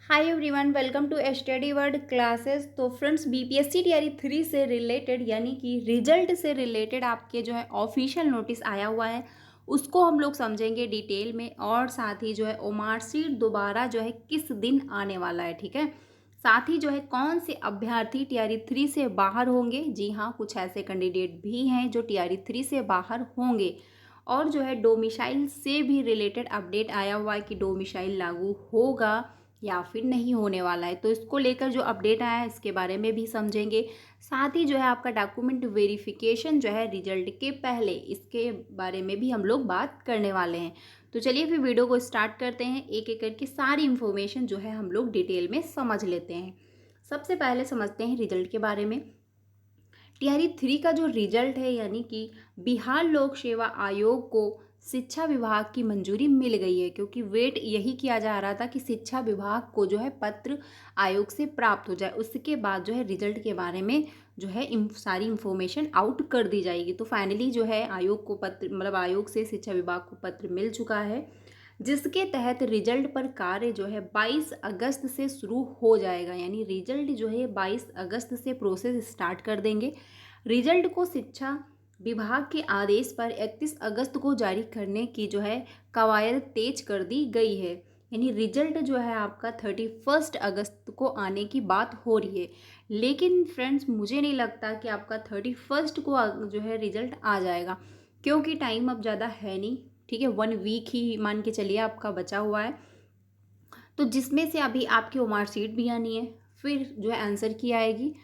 Hi everyone, welcome to study word classes. तो friends, BPSC TRE 3 से related यानी कि रिजल्ट से रिलेटेड आपके जो है ऑफिशियल नोटिस आया हुआ है, उसको हम लोग समझेंगे डिटेल में। और साथ ही जो है ओमार सीट दोबारा जो है किस दिन आने वाला है, ठीक है। साथ ही जो है कौन से अभ्यर्थी टीआरई 3 से बाहर होंगे। जी हाँ, कुछ ऐसे कैंडिडेट भी हैं जो टीआरई 3 से बाहर होंगे। और जो है डोमिसाइल से भी रिलेटेड अपडेट आया हुआ है कि डोमिसाइल लागू होगा या फिर नहीं होने वाला है। तो इसको लेकर जो अपडेट आया है इसके बारे में भी समझेंगे। साथ ही जो है आपका डॉक्यूमेंट वेरिफिकेशन जो है रिजल्ट के पहले, इसके बारे में भी हम लोग बात करने वाले हैं। तो चलिए फिर वीडियो को स्टार्ट करते हैं। एक एक करके सारी इन्फॉर्मेशन जो है हम लोग डिटेल में समझ लेते हैं। सबसे पहले समझते हैं रिजल्ट के बारे में। टीआरई 3 का जो रिजल्ट है यानी कि बिहार लोक सेवा आयोग को शिक्षा विभाग की मंजूरी मिल गई है, क्योंकि वेट यही किया जा रहा था कि शिक्षा विभाग को जो है पत्र आयोग से प्राप्त हो जाए, उसके बाद जो है रिजल्ट के बारे में जो है सारी इंफॉर्मेशन आउट कर दी जाएगी। तो फाइनली जो है आयोग को पत्र मतलब आयोग से शिक्षा विभाग को पत्र मिल चुका है, जिसके तहत रिजल्ट पर कार्य जो है 22 अगस्त से शुरू हो जाएगा। यानी रिजल्ट जो है 22 अगस्त से प्रोसेस स्टार्ट कर देंगे। रिजल्ट को शिक्षा विभाग के आदेश पर 31 अगस्त को जारी करने की जो है कवायद तेज कर दी गई है। यानी रिजल्ट जो है आपका 31 अगस्त को आने की बात हो रही है। लेकिन फ्रेंड्स, मुझे नहीं लगता कि आपका 31 को जो है रिजल्ट आ जाएगा, क्योंकि टाइम अब ज़्यादा है नहीं, ठीक है। 1 वीक ही मान के चलिए आपका बचा हुआ है। तो जिसमें से अभी आपकी मार्कशीट भी आनी है, फिर जो है आंसर की आएगी,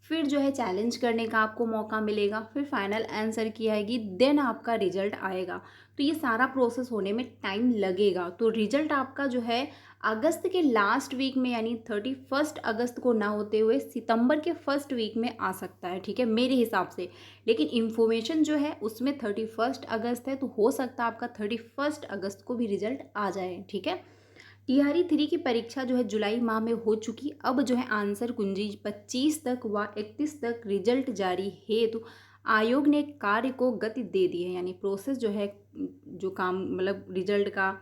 फिर जो है चैलेंज करने का आपको मौका मिलेगा, फिर फाइनल आंसर की आएगी, देन आपका रिजल्ट आएगा। तो ये सारा प्रोसेस होने में टाइम लगेगा। तो रिजल्ट आपका जो है अगस्त के लास्ट वीक में यानी 31 अगस्त को ना होते हुए सितंबर के फर्स्ट वीक में आ सकता है, ठीक है, मेरे हिसाब से। लेकिन इन्फॉर्मेशन जो है उसमें 31 अगस्त है, तो हो सकता है आपका 31 अगस्त को भी रिजल्ट आ जाए, ठीक है। टीआरई 3 की परीक्षा जो है जुलाई माह में हो चुकी। अब जो है आंसर कुंजी 25 तक व 31 तक रिजल्ट जारी है। तो आयोग ने कार्य को गति दे दी है, यानी प्रोसेस जो है, जो काम मतलब रिजल्ट का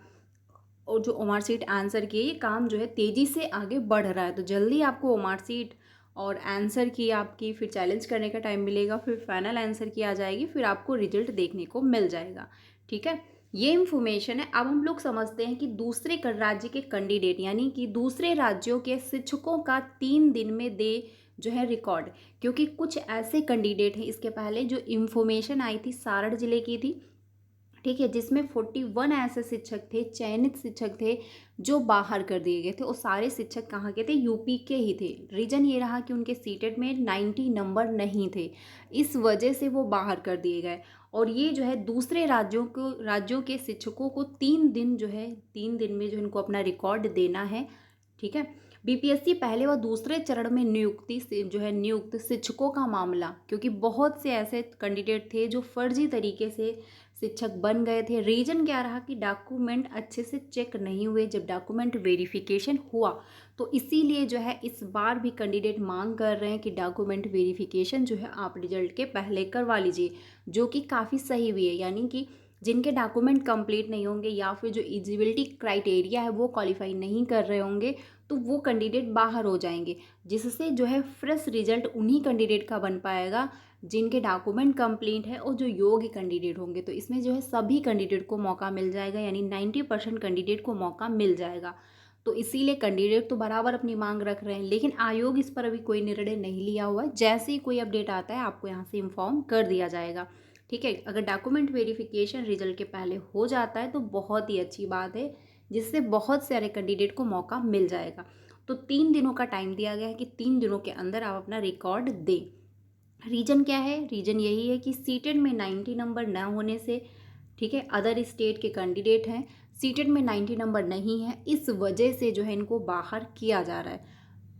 और जो मार्कशीट आंसर की, ये काम जो है तेज़ी से आगे बढ़ रहा है। तो जल्दी आपको मार्कशीट और आंसर की आपकी फिर चैलेंज करने का टाइम मिलेगा, फिर फाइनल आंसर की आ जाएगी, फिर आपको रिजल्ट देखने को मिल जाएगा, ठीक है। ये इन्फॉर्मेशन है। अब हम लोग समझते हैं कि दूसरे राज्य के कैंडिडेट यानी कि दूसरे राज्यों के शिक्षकों का 3 दिन में दे जो है रिकॉर्ड, क्योंकि कुछ ऐसे कैंडिडेट हैं, इसके पहले जो इन्फॉर्मेशन आई थी सारण जिले की थी, ठीक है, जिसमें 41 ऐसे शिक्षक थे, चयनित शिक्षक थे, जो बाहर कर दिए गए थे। और सारे शिक्षक कहाँ के थे? यूपी के ही थे। रीजन ये रहा कि उनके सीटेट में 90 नंबर नहीं थे, इस वजह से वो बाहर कर दिए गए। और ये जो है दूसरे राज्यों के शिक्षकों को 3 दिन जो है 3 दिन में जो इनको अपना रिकॉर्ड देना है, ठीक है। बीपीएससी पहले व दूसरे चरण में नियुक्ति से जो है नियुक्त शिक्षकों का मामला, क्योंकि बहुत से ऐसे कैंडिडेट थे जो फर्जी तरीके से शिक्षक बन गए थे। रीजन क्या रहा कि डॉक्यूमेंट अच्छे से चेक नहीं हुए जब डॉक्यूमेंट वेरिफिकेशन हुआ। तो इसीलिए जो है इस बार भी कैंडिडेट मांग कर रहे हैं कि डॉक्यूमेंट वेरिफिकेशन जो है आप रिजल्ट के पहले करवा लीजिए, जो कि काफ़ी सही भी है। यानी कि जिनके डॉक्यूमेंट कंप्लीट नहीं होंगे या फिर जो एलिजिबिलिटी क्राइटेरिया है वो क्वालिफाई नहीं कर रहे होंगे, तो वो कैंडिडेट बाहर हो जाएंगे, जिससे जो है फ्रेश रिजल्ट उन्हीं कैंडिडेट का बन पाएगा जिनके डॉक्यूमेंट कंप्लीट है और जो योग्य कैंडिडेट होंगे। तो इसमें जो है सभी कैंडिडेट को मौका मिल जाएगा, यानी 90% कैंडिडेट को मौका मिल जाएगा। तो इसीलिए कैंडिडेट तो बराबर अपनी मांग रख रहे हैं, लेकिन आयोग इस पर अभी कोई निर्णय नहीं लिया हुआ है। जैसे ही कोई अपडेट आता है आपको यहाँ से इन्फॉर्म कर दिया जाएगा, ठीक है। अगर डॉक्यूमेंट वेरिफिकेशन रिजल्ट के पहले हो जाता है तो बहुत ही अच्छी बात है, जिससे बहुत सारे कैंडिडेट को मौका मिल जाएगा। तो 3 दिनों का टाइम दिया गया है कि 3 दिनों के अंदर आप अपना रिकॉर्ड दें। रीजन क्या है? रीजन यही है कि सीटेट में 90 नंबर न होने से, ठीक है, अदर स्टेट के कैंडिडेट हैं, सीटेट में 90 नंबर नहीं है, इस वजह से जो है इनको बाहर किया जा रहा है।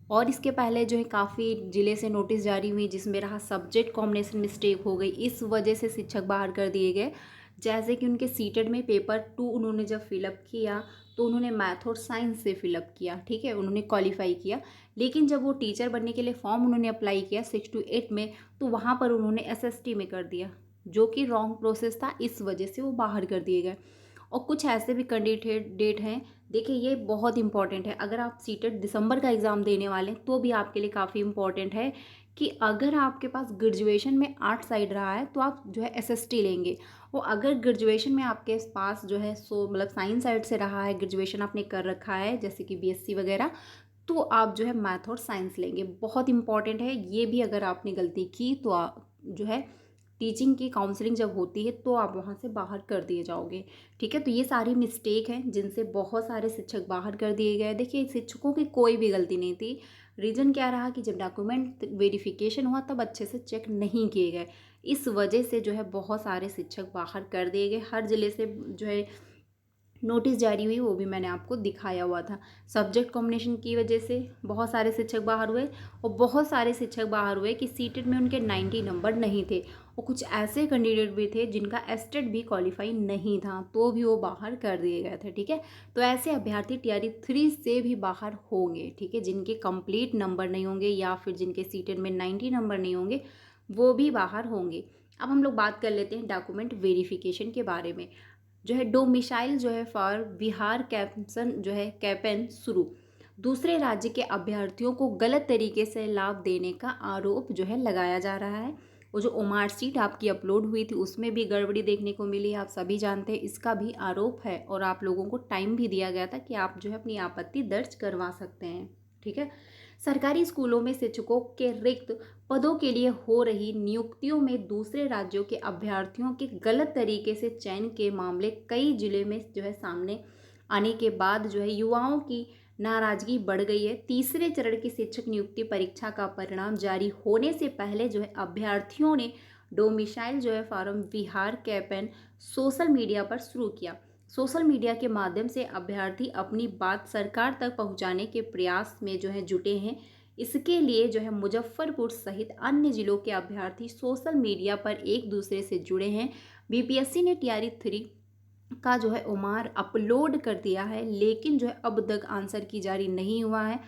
और इसके पहले जो है काफ़ी ज़िले से नोटिस जारी हुई, जिसमें रहा सब्जेक्ट कॉम्बिनेशन मिस्टेक हो गई, इस वजह से शिक्षक बाहर कर दिए गए। जैसे कि उनके सीटेड में पेपर 2 उन्होंने जब फिलअप किया तो उन्होंने मैथ और साइंस से फिलअप किया, ठीक है, उन्होंने क्वालिफाई किया। लेकिन जब वो टीचर बनने के लिए फॉर्म उन्होंने अप्लाई किया 6 to 8 में, तो वहाँ पर उन्होंने एसएसटी में कर दिया, जो कि रॉन्ग प्रोसेस था, इस वजह से वो बाहर कर दिए गए। और कुछ ऐसे भी कैंडिडेट हैं देखिए ये बहुत इंपॉर्टेंट है, अगर आप सीटेट दिसंबर का एग्ज़ाम देने वाले हैं तो भी आपके लिए काफ़ी इंपॉर्टेंट है कि अगर आपके पास ग्रेजुएशन में आर्ट साइड रहा है तो आप जो है एसएसटी लेंगे। वो अगर ग्रेजुएशन में आपके पास जो है सो मतलब साइंस साइड से रहा है, ग्रेजुएशन आपने कर रखा है जैसे कि बीएससी वगैरह, तो आप जो है मैथ और साइंस लेंगे। बहुत इंपॉर्टेंट है ये भी, अगर आपने गलती की तो आप जो है टीचिंग की काउंसलिंग जब होती है तो आप वहाँ से बाहर कर दिए जाओगे। ठीक है, तो ये सारी मिस्टेक हैं जिनसे बहुत सारे शिक्षक बाहर कर दिए गए। देखिए शिक्षकों की कोई भी गलती नहीं थी। रीज़न क्या रहा कि जब डॉक्यूमेंट वेरिफिकेशन हुआ तब अच्छे से चेक नहीं किए गए। इस वजह से जो है बहुत सारे शिक्षक बाहर कर दिए गए। हर ज़िले से जो है नोटिस जारी हुई, वो भी मैंने आपको दिखाया हुआ था। सब्जेक्ट कॉम्बिनेशन की वजह से बहुत सारे शिक्षक बाहर हुए, और बहुत सारे शिक्षक बाहर हुए कि सीटेट में उनके 90 नंबर नहीं थे, और कुछ ऐसे कैंडिडेट भी थे जिनका एस्टेट भी क्वालिफाई नहीं था, तो भी वो बाहर कर दिए गए थे। ठीक है, तो ऐसे अभ्यर्थी टीआरई 3 से भी बाहर होंगे। ठीक है, जिनके कंप्लीट नंबर नहीं होंगे या फिर जिनके सीटेट में 90 नंबर नहीं होंगे, वो भी बाहर होंगे। अब हम लोग बात कर लेते हैं डॉक्यूमेंट वेरिफिकेशन के बारे में। जो है डोमिसाइल जो है फॉर बिहार कैंपसन जो है कैपेन शुरू, दूसरे राज्य के अभ्यर्थियों को गलत तरीके से लाभ देने का आरोप जो है लगाया जा रहा है। वो जो ओमार सीट आपकी अपलोड हुई थी उसमें भी गड़बड़ी देखने को मिली है, आप सभी जानते हैं, इसका भी आरोप है, और आप लोगों को टाइम भी दिया गया था कि आप जो है अपनी आपत्ति दर्ज करवा सकते हैं। ठीक है, सरकारी स्कूलों में शिक्षकों के रिक्त पदों के लिए हो रही नियुक्तियों में दूसरे राज्यों के अभ्यर्थियों के गलत तरीके से चयन के मामले कई जिले में जो है सामने आने के बाद जो है युवाओं की नाराजगी बढ़ गई है। तीसरे चरण की शिक्षक नियुक्ति परीक्षा का परिणाम जारी होने से पहले जो है अभ्यर्थियों ने डोमिसाइल जो है form Bihar campaign social media पर शुरू किया। सोशल मीडिया के माध्यम से अभ्यर्थी अपनी बात सरकार तक पहुंचाने के प्रयास में जो है जुटे हैं। इसके लिए जो है मुजफ्फरपुर सहित अन्य जिलों के अभ्यर्थी सोशल मीडिया पर एक दूसरे से जुड़े हैं। बीपीएससी ने टीआरई 3 का जो है ओमार अपलोड कर दिया है, लेकिन जो है अब तक आंसर की जारी नहीं हुआ है।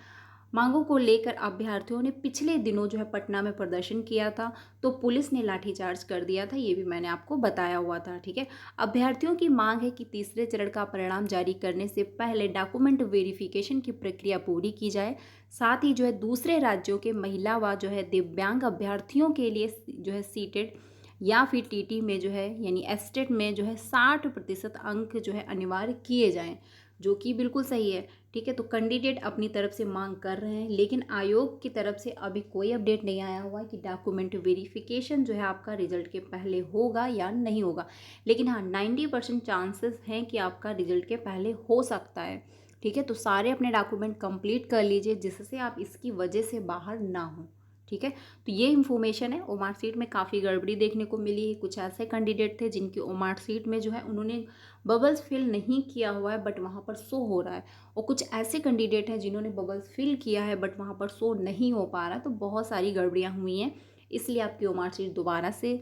मांगों को लेकर अभ्यर्थियों ने पिछले दिनों जो है पटना में प्रदर्शन किया था, तो पुलिस ने लाठीचार्ज कर दिया था, ये भी मैंने आपको बताया हुआ था। ठीक है, अभ्यर्थियों की मांग है कि तीसरे चरण का परिणाम जारी करने से पहले डॉक्यूमेंट वेरिफिकेशन की प्रक्रिया पूरी की जाए। साथ ही जो है दूसरे राज्यों के महिला व जो है दिव्यांग अभ्यर्थियों के लिए जो है सीटेड या फिर टीटी में जो है यानी एस्टेट में जो है 60% अंक जो है अनिवार्य किए जाएं, जो कि बिल्कुल सही है। ठीक है, तो कैंडिडेट अपनी तरफ से मांग कर रहे हैं, लेकिन आयोग की तरफ से अभी कोई अपडेट नहीं आया हुआ कि डॉक्यूमेंट वेरिफिकेशन जो है आपका रिजल्ट के पहले होगा या नहीं होगा। लेकिन हाँ, 90% चांसेस हैं कि आपका रिजल्ट के पहले हो सकता है। ठीक है, तो सारे अपने डॉक्यूमेंट कंप्लीट कर लीजिए जिससे आप इसकी वजह से बाहर ना हो। ठीक है, तो ये इन्फॉर्मेशन है। ओमार सीट में काफ़ी गड़बड़ी देखने को मिली है। कुछ ऐसे कैंडिडेट थे जिनकी ओमार सीट में जो है उन्होंने बबल्स फिल नहीं किया हुआ है बट वहाँ पर शो हो रहा है, और कुछ ऐसे कैंडिडेट हैं जिन्होंने बबल्स फिल किया है बट वहाँ पर शो नहीं हो पा रहा है। तो बहुत सारी गड़बड़ियाँ हुई हैं, इसलिए आपकी ओमार सीट दोबारा से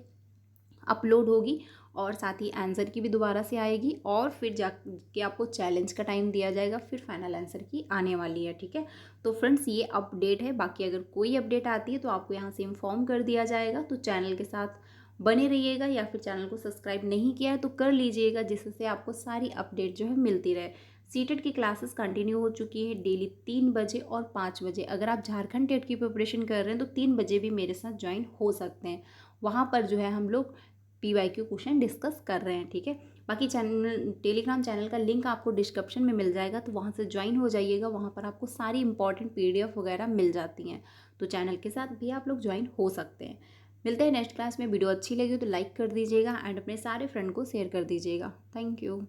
अपलोड होगी, और साथ ही आंसर की भी दोबारा से आएगी, और फिर जाके आपको चैलेंज का टाइम दिया जाएगा, फिर फाइनल आंसर की आने वाली है। ठीक है, तो फ्रेंड्स ये अपडेट है। बाकी अगर कोई अपडेट आती है तो आपको यहाँ से इन्फॉर्म कर दिया जाएगा, तो चैनल के साथ बने रहिएगा, या फिर चैनल को सब्सक्राइब नहीं किया है तो कर लीजिएगा, जिससे आपको सारी अपडेट जो है मिलती रहे। सीटेट की क्लासेस कंटिन्यू हो चुकी है डेली 3 बजे और 5 बजे। अगर आप झारखंड टेट की प्रिपरेशन कर रहे हैं तो 3 बजे भी मेरे साथ ज्वाइन हो सकते हैं। वहाँ पर जो है हम लोग PYQ क्वेश्चन डिस्कस कर रहे हैं। ठीक है, बाकी चैनल टेलीग्राम चैनल का लिंक आपको डिस्क्रिप्शन में मिल जाएगा, तो वहाँ से ज्वाइन हो जाइएगा। वहाँ पर आपको सारी इंपॉर्टेंट PDF वगैरह मिल जाती हैं, तो चैनल के साथ भी आप लोग ज्वाइन हो सकते हैं। मिलते हैं नेक्स्ट क्लास में। वीडियो अच्छी लगी तो लाइक कर दीजिएगा एंड अपने सारे फ्रेंड को शेयर कर दीजिएगा। Thank you.